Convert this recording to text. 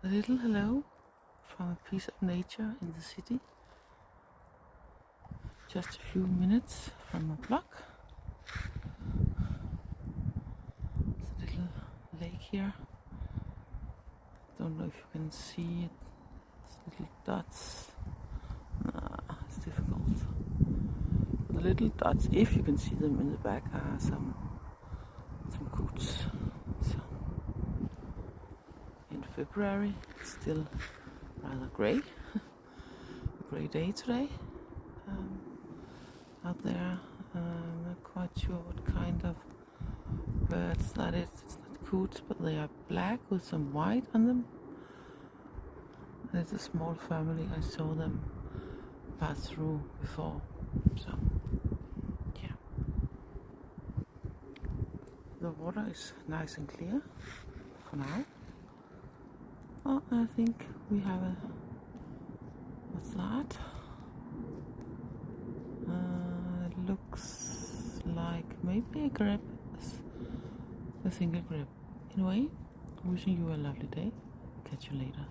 A little hello from a piece of nature in the city. Just a few minutes from a block. There's a little lake here. Don't know if you can see it. It's little dots. It's difficult. The little dots, if you can see them in the back, are some goods. So in February, it's still rather grey. A grey day today. Out there, I'm not quite sure what kind of birds that is. It's not coots, but they are black with some white on them. It's a small family. I saw them pass through before, so yeah. The water is nice and clear for now. Oh, I think we have a, what's that? It looks like maybe a grebe, a single grebe. Anyway, wishing you a lovely day. Catch you later.